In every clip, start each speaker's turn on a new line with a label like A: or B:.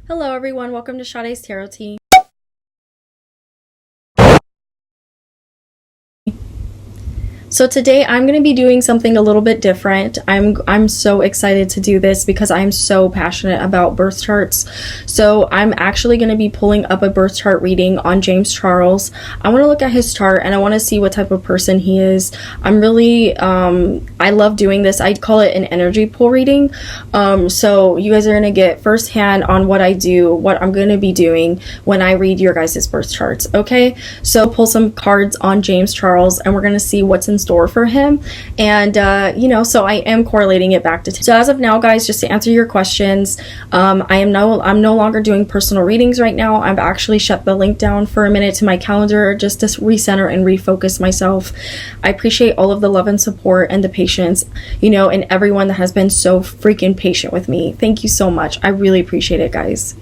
A: Hello everyone, welcome to Sade's Tarot Tea. So today I'm going to be doing something a little bit different. I'm so excited to do this because I'm so passionate about birth charts. So I'm actually going to be pulling up a birth chart reading on James Charles. I want to look at his chart and I want to see what type of person he is. I'm really, I love doing this. I call it an energy pull reading. So you guys are going to get firsthand on what I do, what I'm going to be doing when I read your guys' birth charts. Okay, so pull some cards on James Charles and we're going to see what's in store for him. And so I am correlating it back to so as of now, guys, just to answer your questions, I'm no longer doing personal readings right now. I've actually shut the link down for a minute to my calendar just to recenter and refocus myself. I appreciate all of the love and support and the patience, and everyone that has been so freaking patient with me. Thank you so much. I really appreciate it, guys.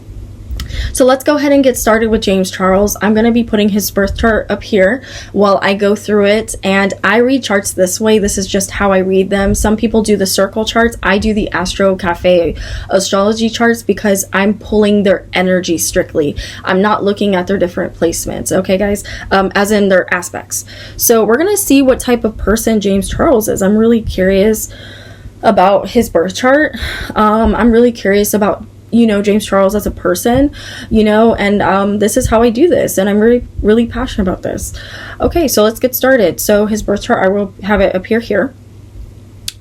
A: So let's go ahead and get started with James Charles. I'm going to be putting his birth chart up here while I go through it, and I read charts this way. This is just how I read them. Some people do the circle charts. I do the Astro Cafe astrology charts because I'm pulling their energy strictly. I'm not looking at their different placements, okay guys, as in their aspects. So we're going to see what type of person James Charles is. I'm really curious about his birth chart. I'm really curious about James Charles as a person, and this is how I do this, and I'm really passionate about this. Okay, so let's get started. So his birth chart, I will have it appear here.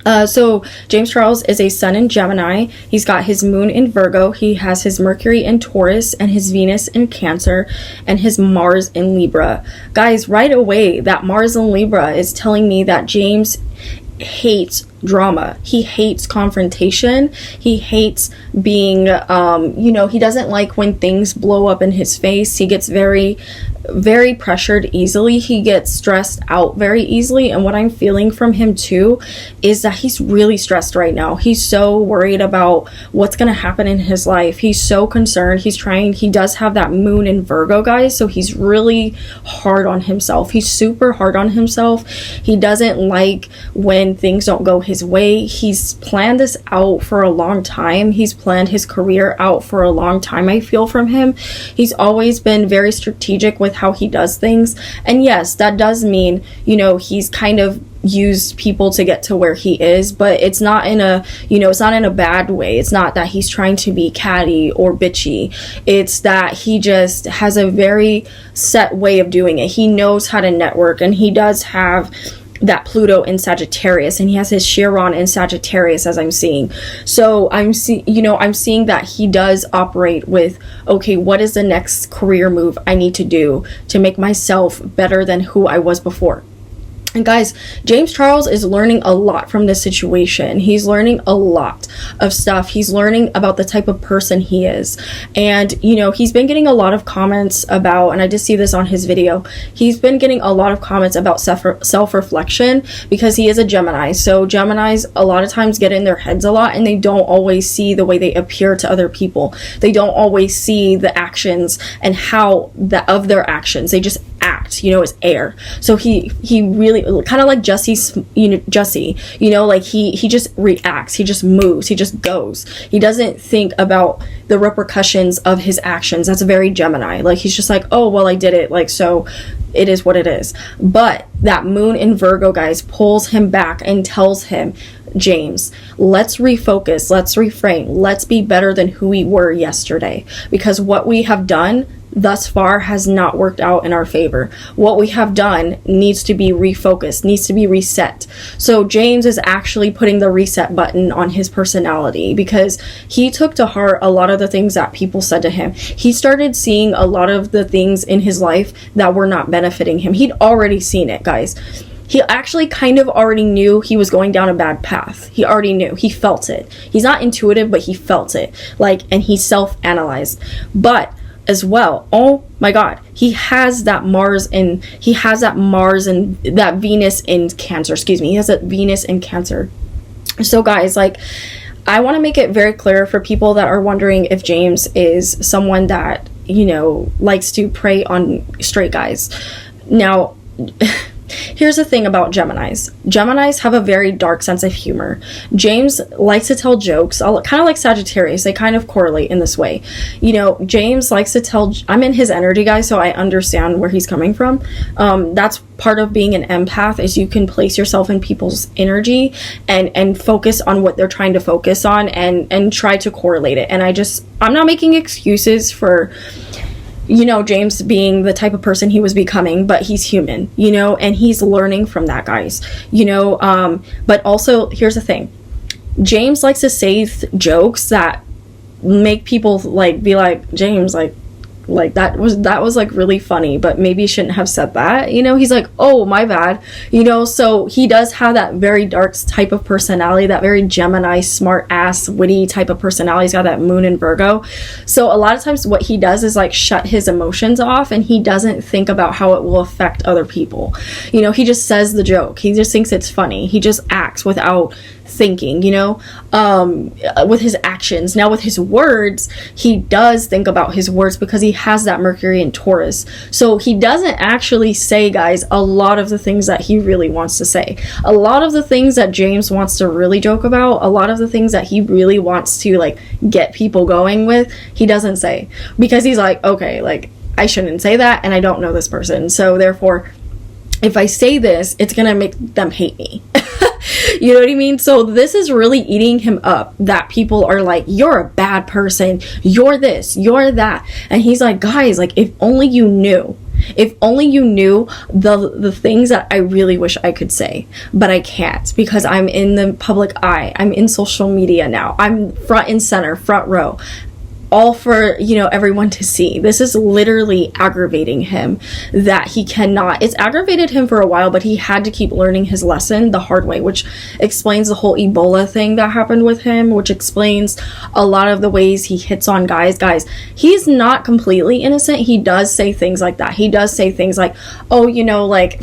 A: So James Charles is a sun in Gemini. He's got his moon in Virgo. He has his Mercury in Taurus and his Venus in Cancer and his Mars in Libra. Guys, right away, that Mars in Libra is telling me that James hates drama. He hates confrontation. He hates being, he doesn't like when things blow up in his face. He gets very pressured easily. He gets stressed out very easily. And what I'm feeling from him too is that he's really stressed right now. He's so worried about what's going to happen in his life. He's so concerned. He does have that moon in Virgo, guys. So he's really hard on himself. He's super hard on himself. He doesn't like when things don't go his way. He's planned this out for a long time. He's planned his career out for a long time. I feel from him. He's always been very strategic with how he does things. And yes, that does mean, he's kind of used people to get to where he is, but it's not in a, it's not in a bad way. It's not that he's trying to be catty or bitchy. It's that he just has a very set way of doing it. He knows how to network, and he does have that Pluto in Sagittarius, and he has his Chiron in Sagittarius, as I'm seeing. So I'm seeing that he does operate with, okay, what is the next career move I need to do to make myself better than who I was before? And guys, James Charles is learning a lot from this situation. He's learning a lot of stuff. He's learning about the type of person he is. And, he's been getting a lot of comments about, and I just see this on his video, he's been getting a lot of comments about self-reflection because he is a Gemini. So Geminis a lot of times get in their heads a lot, and they don't always see the way they appear to other people. They don't always see the actions and how of their actions. They just act, as air. So he really kind of like Jesse, like he just reacts, he just moves, he just goes. He doesn't think about the repercussions of his actions. That's a very Gemini. Like, he's just like, oh, well, I did it, like, so it is what it is. But that moon in Virgo, guys, pulls him back and tells him, James, let's refocus, let's reframe, let's be better than who we were yesterday, because what we have done thus far has not worked out in our favor. What we have done needs to be refocused, needs to be reset. So James is actually putting the reset button on his personality because he took to heart a lot of the things that people said to him. He started seeing a lot of the things in his life that were not benefiting him. He'd already seen it, guys. He actually kind of already knew he was going down a bad path. He already knew. He felt it. He's not intuitive, but he felt it. And he self-analyzed. But as well, oh my God, he has that Mars and that Venus in Cancer. He has that Venus in Cancer. So guys, I want to make it very clear for people that are wondering if James is someone that, likes to prey on straight guys. Now, Here's the thing about Geminis. Geminis have a very dark sense of humor. James likes to tell jokes, kind of like Sagittarius. They kind of correlate in this way. You know, James likes to tell, I'm in his energy, guys, so I understand where he's coming from. That's part of being an empath, is you can place yourself in people's energy and focus on what they're trying to focus on and try to correlate it. And I'm not making excuses for, you know, James being the type of person he was becoming, but he's human, you know, and he's learning from that, guys, you know. But also, here's the thing. James likes to say jokes that make people like be like, James, like that was like really funny, but maybe you shouldn't have said that, you know. He's like, oh, my bad, you know. So he does have that very dark type of personality, that very Gemini, smart ass, witty type of personality. He's got that moon in Virgo. So a lot of times what he does is like shut his emotions off, and he doesn't think about how it will affect other people, you know. He just says the joke, he just thinks it's funny, he just acts without thinking, you know, with his actions. Now with his words, he does think about his words because he has that Mercury in Taurus. So he doesn't actually say, guys, a lot of the things that he really wants to say. A lot of the things that James wants to really joke about, a lot of the things that he really wants to like get people going with, he doesn't say, because he's like, okay, like I shouldn't say that, and I don't know this person, so therefore if I say this, it's gonna make them hate me. You know what I mean? So this is really eating him up, that people are like, you're a bad person, you're this, you're that. And he's like, guys, like if only you knew the things that I really wish I could say, but I can't, because I'm in the public eye, I'm in social media now, I'm front and center, front row, all for, you know, everyone to see. This is literally aggravating him, that he cannot. It's aggravated him for a while, but he had to keep learning his lesson the hard way, which explains the whole Ebola thing that happened with him, which explains a lot of the ways he hits on guys. Guys, he's not completely innocent. He does say things like that. He does say things like, oh, you know, like,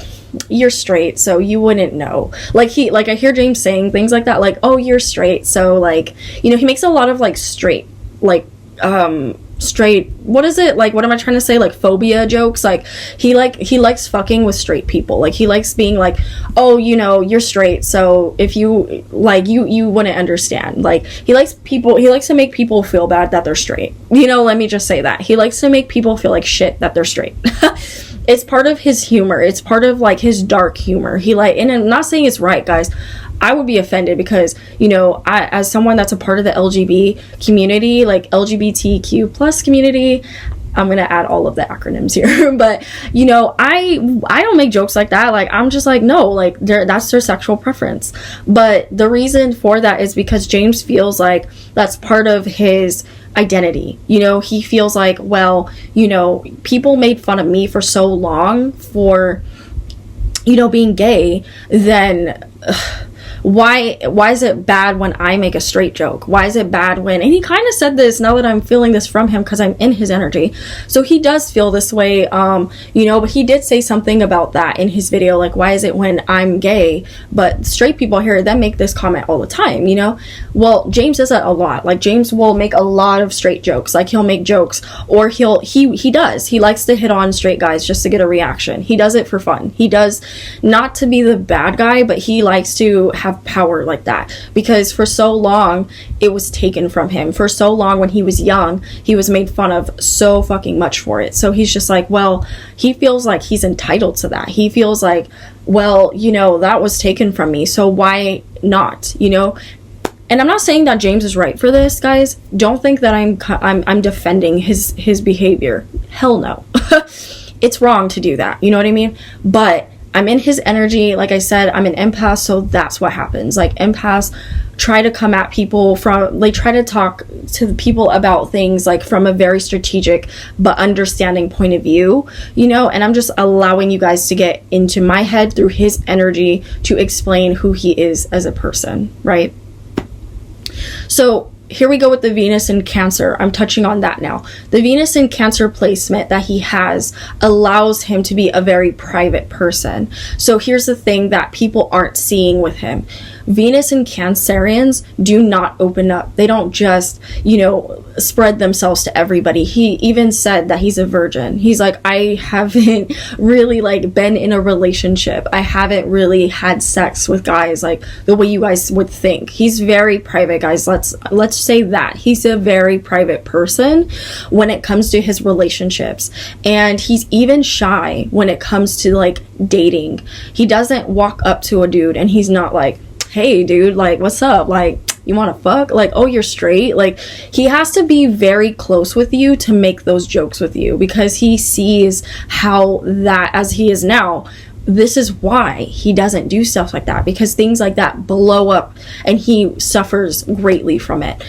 A: you're straight, so you wouldn't know. Like I hear James saying things like that, like, oh, you're straight, so like, you know, he makes a lot of like straight, what is it, like, what am I trying to say, like phobia jokes. Like he likes fucking with straight people. Like he likes being like, oh, you know, you're straight, so if you like, you wouldn't understand. Like he likes to make people feel bad that they're straight, you know. Let me just say that he likes to make people feel like shit that they're straight. It's part of his humor, it's part of like his dark humor. And I'm not saying it's right, guys. I would be offended because, you know, I, as someone that's a part of the LGBT community, like LGBTQ plus community, I'm gonna add all of the acronyms here, but you know, I don't make jokes like that. Like I'm just like, no, like that's their sexual preference. But the reason for that is because James feels like that's part of his identity. You know, he feels like, well, you know, people made fun of me for so long for, you know, being gay, then why is it bad when I make a straight joke? Why is it bad when, and he kind of said this, now that I'm feeling this from him because I'm in his energy, so he does feel this way, you know, but he did say something about that in his video, like, why is it when I'm gay but straight people hear them make this comment all the time, you know? Well, James does that a lot. Like James will make a lot of straight jokes. Like he'll make jokes, or he likes to hit on straight guys just to get a reaction. He does it for fun. He does, not to be the bad guy, but he likes to have power like that, because for so long it was taken from him. For so long, when he was young, he was made fun of so fucking much for it. So he's just like, well, he feels like he's entitled to that. He feels like, well, you know, that was taken from me, so why not, you know? And I'm not saying that James is right for this, guys. Don't think that I'm defending his behavior. Hell no. It's wrong to do that, you know what I mean? But I'm in his energy. Like I said, I'm an empath, so that's what happens. Like empaths try to come at people from, like, try to talk to people about things like from a very strategic but understanding point of view, you know. And I'm just allowing you guys to get into my head through his energy to explain who he is as a person, right? So here we go with the Venus in Cancer. I'm touching on that now. The Venus in Cancer placement that he has allows him to be a very private person. So here's the thing that people aren't seeing with him. Venus and Cancerians do not open up. They don't just, spread themselves to everybody. He even said that he's a virgin. He's like, I haven't really like been in a relationship. I haven't really had sex with guys like the way you guys would think. He's very private, guys. Let's say that. He's a very private person when it comes to his relationships. And he's even shy when it comes to like dating. He doesn't walk up to a dude and he's not like, hey dude, like what's up? Like, you want to fuck? Like, oh, you're straight? Like, he has to be very close with you to make those jokes with you, because he sees how that, as he is now, this is why he doesn't do stuff like that, because things like that blow up and he suffers greatly from it.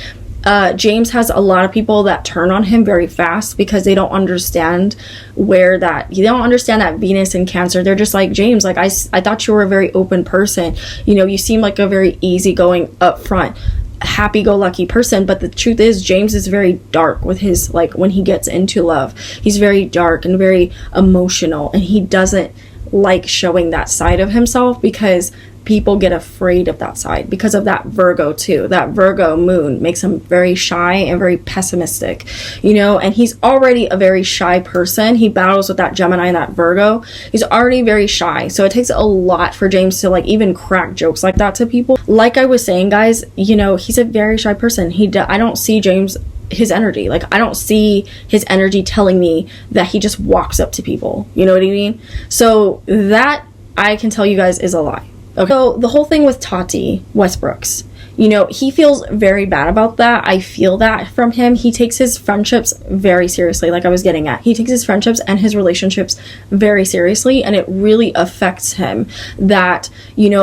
A: James has a lot of people that turn on him very fast because they don't understand that Venus and Cancer, they're just like, James, like I thought you were a very open person. You seem like a very easygoing, upfront, happy-go-lucky person, but the truth is James is very dark with his, like, when he gets into love, he's very dark and very emotional, and he doesn't like showing that side of himself because people get afraid of that side because of that Virgo too. That Virgo moon makes him very shy and very pessimistic, and he's already a very shy person. He battles with that Gemini and that Virgo. He's already very shy. So it takes a lot for James to like even crack jokes like that to people. Like I was saying, guys, he's a very shy person. I don't see James, his energy. Like, I don't see his energy telling me that he just walks up to people. You know what I mean? So that, I can tell you guys, is a lie. Okay. So the whole thing with Tati Westbrooks, he feels very bad about that. I feel that from him. He takes his friendships very seriously, like I was getting at. He takes his friendships and his relationships very seriously, and it really affects him that,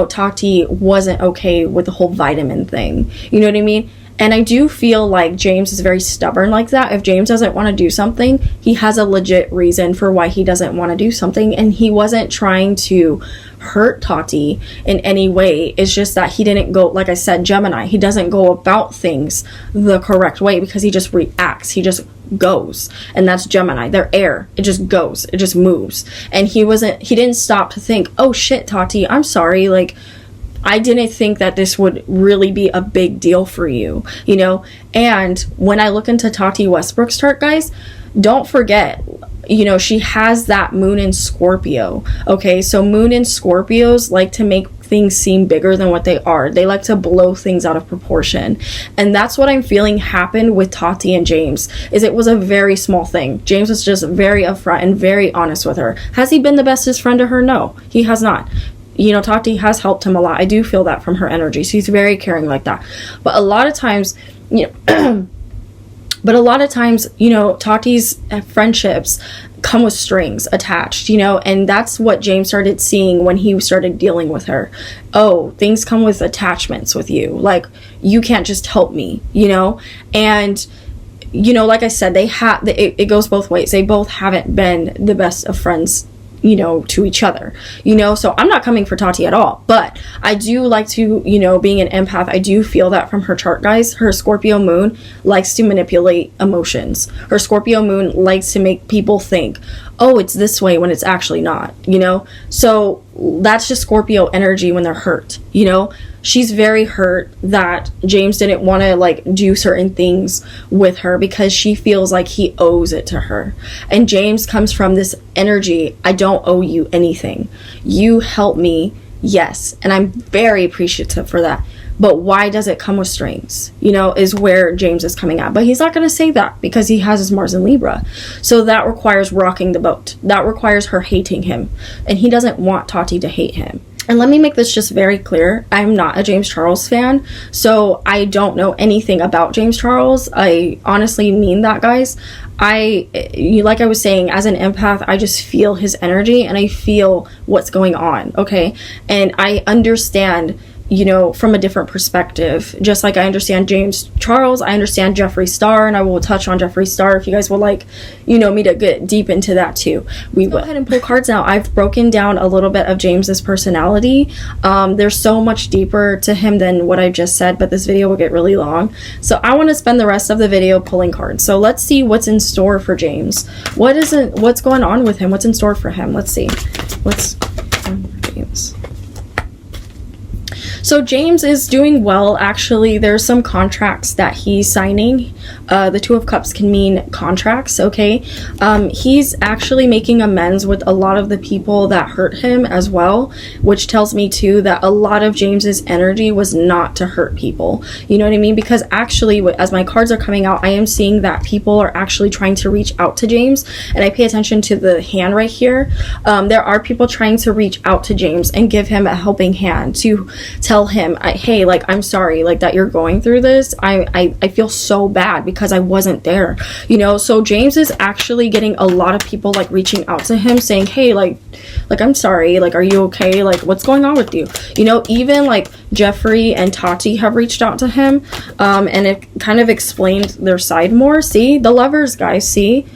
A: Tati wasn't okay with the whole vitamin thing. You know what I mean? And I do feel like James is very stubborn like that. If James doesn't want to do something, he has a legit reason for why he doesn't want to do something. And he wasn't trying to hurt Tati in any way. It's just that he didn't go, like I said, Gemini. He doesn't go about things the correct way because he just reacts. He just goes. And that's Gemini. They're air. It just goes. It just moves. And he didn't stop to think, oh shit, Tati, I'm sorry. Like, I didn't think that this would really be a big deal for you, And when I look into Tati Westbrook's chart, guys, don't forget, she has that moon in Scorpio. Okay, so moon in Scorpios like to make things seem bigger than what they are. They like to blow things out of proportion. And that's what I'm feeling happened with Tati and James, is it was a very small thing. James was just very upfront and very honest with her. Has he been the bestest friend to her? No, he has not. Tati has helped him a lot. I do feel that from her energy. She's very caring like that. But a lot of times, Tati's friendships come with strings attached, and that's what James started seeing when he started dealing with her. Oh, things come with attachments with you. Like, you can't just help me, and like I said, it goes both ways. They both haven't been the best of friends to each other, so I'm not coming for Tati at all, but I do like to, being an empath, I do feel that from her chart, guys. Her Scorpio moon likes to manipulate emotions. Her Scorpio moon likes to make people think, oh, it's this way when it's actually not, so that's just Scorpio energy when they're hurt. She's very hurt that James didn't want to like do certain things with her because she feels like he owes it to her. And James comes from this energy, I don't owe you anything. You help me, yes, and I'm very appreciative for that. But why does it come with strings? Is where James is coming at. But he's not going to say that because he has his Mars in Libra. So that requires rocking the boat. That requires her hating him. And he doesn't want Tati to hate him. And let me make this just very clear. I'm not a James Charles fan, so I don't know anything about James Charles. I honestly mean that, guys. Like I was saying, as an empath, I just feel his energy and I feel what's going on, okay? And I understand from a different perspective. Just like I understand James Charles, I understand Jeffree Star, and I will touch on Jeffree Star if you guys would like, me to get deep into that too. We will go ahead and pull cards now. I've broken down a little bit of James's personality. There's so much deeper to him than what I just said, but this video will get really long. So I want to spend the rest of the video pulling cards. So let's see what's in store for James. What's going on with him? What's in store for him? Let's see. What's on for James? So James is doing well, actually. There's some contracts that he's signing. The Two of Cups can mean contracts, okay? He's actually making amends with a lot of the people that hurt him as well, which tells me too that a lot of James's energy was not to hurt people. You know what I mean? Because actually, as my cards are coming out, I am seeing that people are actually trying to reach out to James, and I pay attention to the hand right here. There are people trying to reach out to James and give him a helping hand, to tell him, hey, like, I'm sorry, like, that you're going through this. I feel so bad because I wasn't there, you know? So James is actually getting a lot of people, like, reaching out to him saying, hey, like I'm sorry, like, are you okay? Like, what's going on with you? You know, even like Jeffree and Tati have reached out to him, and it kind of explained their side more. See, the lovers, guys, see?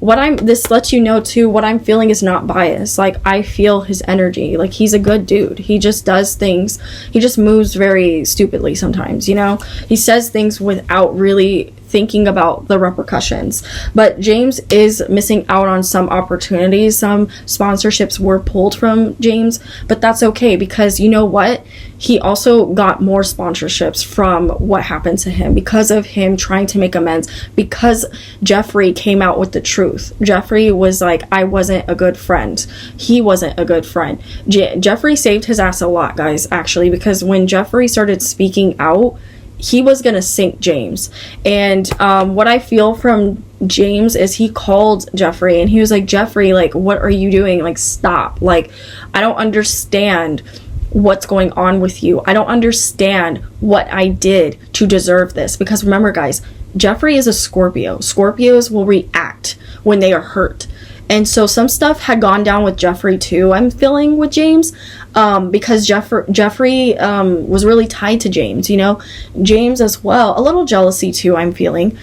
A: This lets you know too, what I'm feeling is not biased. Like, I feel his energy. Like, he's a good dude. He just does things. He just moves very stupidly sometimes, you know? He says things without really thinking about the repercussions. But James is missing out on some opportunities. Some sponsorships were pulled from James, but that's okay, because you know what? He also got more sponsorships from what happened to him because of him trying to make amends, because Jeffree came out with the truth. Jeffree was like, I wasn't a good friend. He wasn't a good friend. Jeffree saved his ass a lot, guys, actually, because when Jeffree started speaking out, he was gonna sink James. And what I feel from James is he called Jeffree and he was like, Jeffree, like, what are you doing? Like, stop. Like, I don't understand what's going on with you. I don't understand what I did to deserve this. Because remember, guys, Jeffree is a Scorpio. Scorpios will react when they are hurt. And so some stuff had gone down with Jeffree too, I'm feeling, with James, because Jeffree was really tied to James, you know? James as well, a little jealousy too, I'm feeling.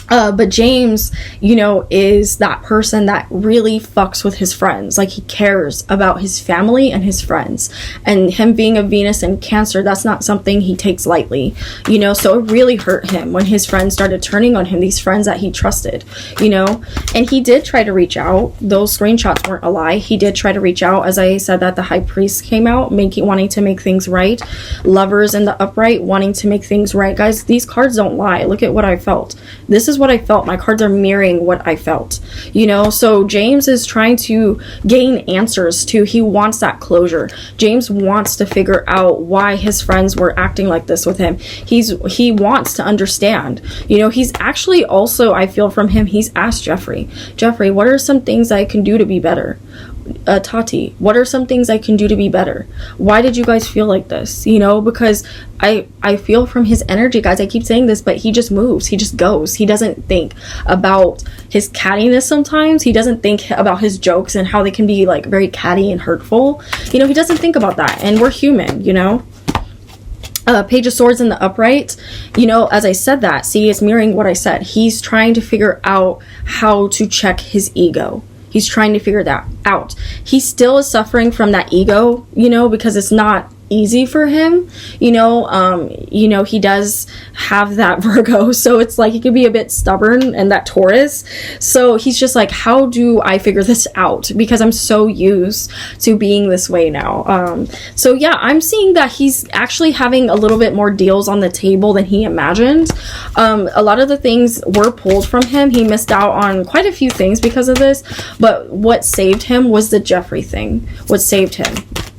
A: But James, you know, is that person that really fucks with his friends. Like, he cares about his family and his friends. And him being a Venus and Cancer, that's not something he takes lightly, you know? So it really hurt him when his friends started turning on him, these friends that he trusted, you know? And he did try to reach out. Those screenshots weren't a lie. He did try to reach out. As I said, that the High Priest came out, wanting to make things right. Lovers in the upright, wanting to make things right. Guys, these cards don't lie. Look at what I felt. This is what I felt. My cards are mirroring what I felt, you know? So James is trying to gain answers too. He wants that closure. James wants to figure out why his friends were acting like this with him. He wants to understand, you know? He's actually also, I feel from him, he's asked Jeffree, what are some things I can do to be better? Tati, what are some things I can do to be better? Why did you guys feel like this? You know, because I feel from his energy, guys, I keep saying this, but he just moves, he just goes. He doesn't think about his cattiness sometimes. He doesn't think about his jokes and how they can be like very catty and hurtful. You know, he doesn't think about that, and we're human, you know? Page of Swords in the upright, you know, as I said that, see, it's mirroring what I said. He's trying to figure out how to check his ego. He's trying to figure that out. He still is suffering from that ego, you know, because it's not easy for him, you know. He does have that Virgo, so it's like he could be a bit stubborn, and that Taurus. So he's just like, how do I figure this out? Because I'm so used to being this way now. So yeah, I'm seeing that he's actually having a little bit more deals on the table than he imagined. A lot of the things were pulled from him. He missed out on quite a few things because of this, but what saved him was the Jeffree thing. What saved him.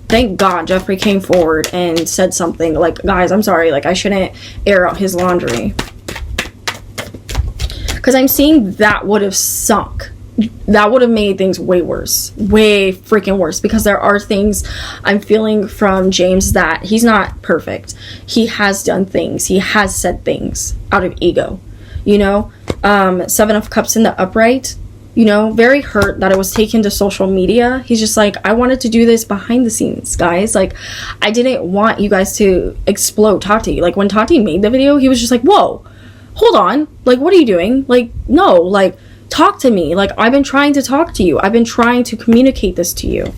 A: Thank God Jeffree came forward and said something like, guys, I'm sorry, like, I shouldn't air out his laundry. Because I'm seeing that would have sunk. That would have made things way worse. Way freaking worse. Because there are things I'm feeling from James that he's not perfect. He has done things. He has said things out of ego. You know? 7 of Cups in the upright. You know, very hurt that it was taken to social media. He's just like, I wanted to do this behind the scenes, guys. Like, I didn't want you guys to explode Tati. Like, when Tati made the video, he was just like, whoa, hold on. Like, what are you doing? Like, no, like, talk to me. Like, I've been trying to talk to you. I've been trying to communicate this to you.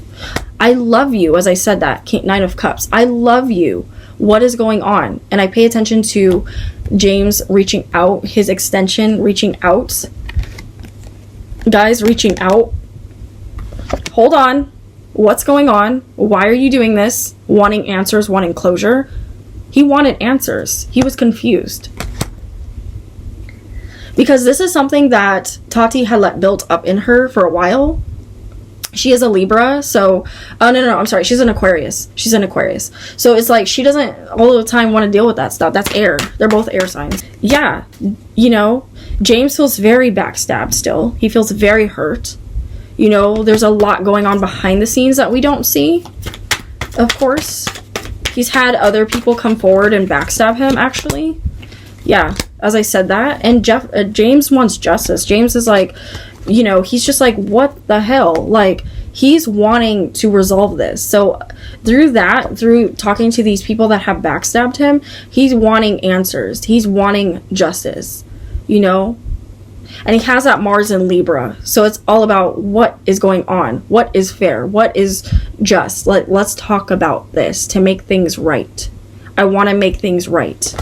A: I love you, as I said that, 9 of Cups. I love you. What is going on? And I pay attention to James reaching out, his extension reaching out. Guys, reaching out. Hold on. what's going on? Why are you doing this? Wanting answers, wanting closure. He wanted answers. He was confused. Because this is something that Tati had let built up in her for a while. She is a Libra, so... Oh, no, I'm sorry. She's an Aquarius. So it's like she doesn't all the time want to deal with that stuff. That's air. They're both air signs. Yeah, you know, James feels very backstabbed still. He feels very hurt. You know, there's a lot going on behind the scenes that we don't see, of course. He's had other people come forward and backstab him, actually. Yeah, as I said that. And James wants justice. James is like... You know, he's just like, what the hell? Like, he's wanting to resolve this. So through talking to these people that have backstabbed him, he's wanting answers. He's wanting justice, you know? And he has that Mars in Libra. So it's all about what is going on. What is fair? What is just? Let's talk about this to make things right. I want to make things right.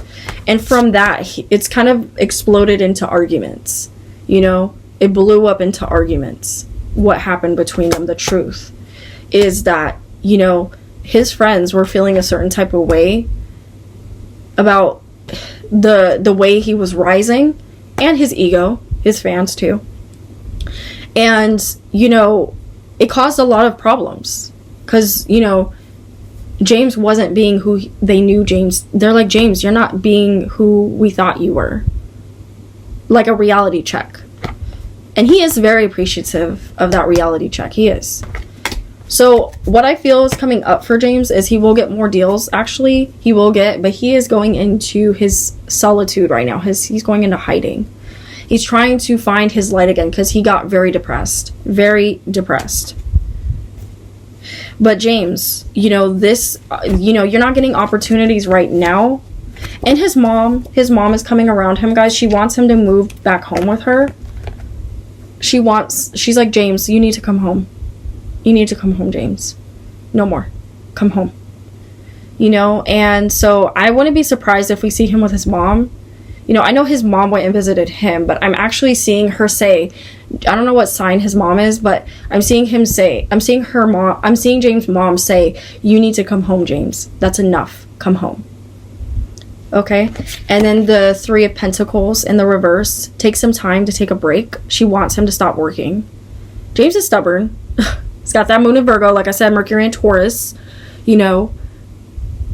A: And from that, it's kind of exploded into arguments, you know? It blew up into arguments. What happened between them, the truth, is that, you know, his friends were feeling a certain type of way about the way he was rising, and his ego, his fans too. And, you know, it caused a lot of problems. Because, you know, James wasn't being who they knew James. They're like, James, you're not being who we thought you were. Like a reality check. And he is very appreciative of that reality check. He is. So what I feel is coming up for James is he will get more deals. Actually, he will get, but he is going into his solitude right now. He's going into hiding. He's trying to find his light again because he got very depressed. Very depressed. But James, you know, this, you know, you're not getting opportunities right now. And his mom is coming around him, guys. She wants him to move back home with her. She's like, James, you need to come home. You need to come home, James. No more. Come home. You know, and so I wouldn't be surprised if we see him with his mom. You know, I know his mom went and visited him, but I'm actually seeing her say, I don't know what sign his mom is, but I'm seeing James' mom say, you need to come home, James. That's enough. Come home. Okay, and then the Three of Pentacles in the reverse. Take some time to take a break. She wants him to stop working. James is stubborn. He's got that moon in Virgo. Like I said, Mercury in Taurus. You know,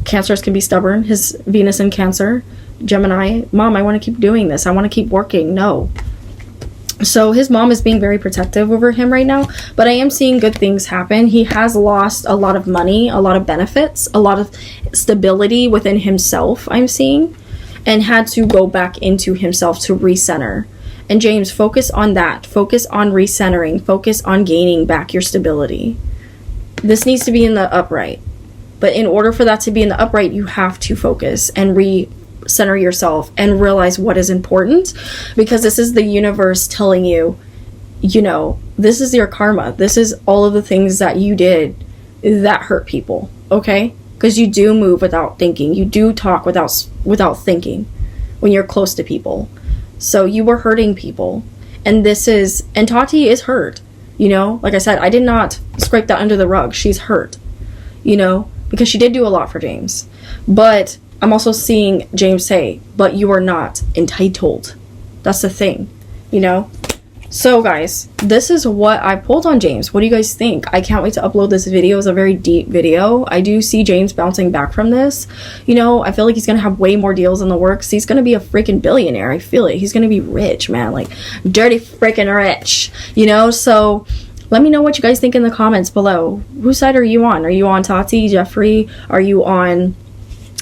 A: Cancers can be stubborn. His Venus in Cancer. Gemini. Mom, I want to keep doing this. I want to keep working. No. So his mom is being very protective over him right now, but I am seeing good things happen. He has lost a lot of money, a lot of benefits, a lot of stability within himself, I'm seeing, and had to go back into himself to recenter. And James, focus on that. Focus on recentering. Focus on gaining back your stability. This needs to be in the upright. But in order for that to be in the upright, you have to focus and center yourself and realize what is important, because this is the universe telling you, you know, this is your karma. This is all of the things that you did that hurt people, okay? Because you do move without thinking. You do talk without thinking when you're close to people. So you were hurting people, and Tati is hurt, you know? Like I said, I did not scrape that under the rug. She's hurt, you know, because she did do a lot for James. But I'm also seeing James say, but you are not entitled. That's the thing, you know? So guys, this is what I pulled on James. What do you guys think? I can't wait to upload this video. It's a very deep video. I do see James bouncing back from this. You know, I feel like he's going to have way more deals in the works. He's going to be a freaking billionaire. I feel it. He's going to be rich, man. Like, dirty freaking rich, you know? So let me know what you guys think in the comments below. Whose side are you on? Are you on Tati, Jeffree? Are you on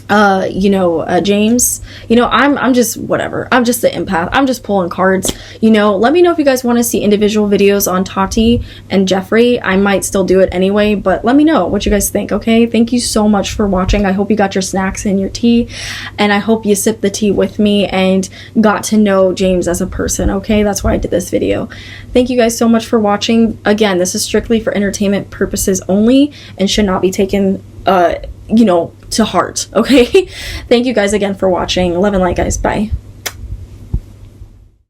A: James? You know, I'm just whatever. I'm just the empath. I'm just pulling cards. You know, let me know if you guys want to see individual videos on Tati and Jeffree. I might still do it anyway, but let me know what you guys think, okay? Thank you so much for watching. I hope you got your snacks and your tea, and I hope you sipped the tea with me and got to know James as a person, okay? That's why I did this video. Thank you guys so much for watching. Again, this is strictly for entertainment purposes only and should not be taken to heart, okay? Thank you guys again for watching. Love and light, guys. Bye.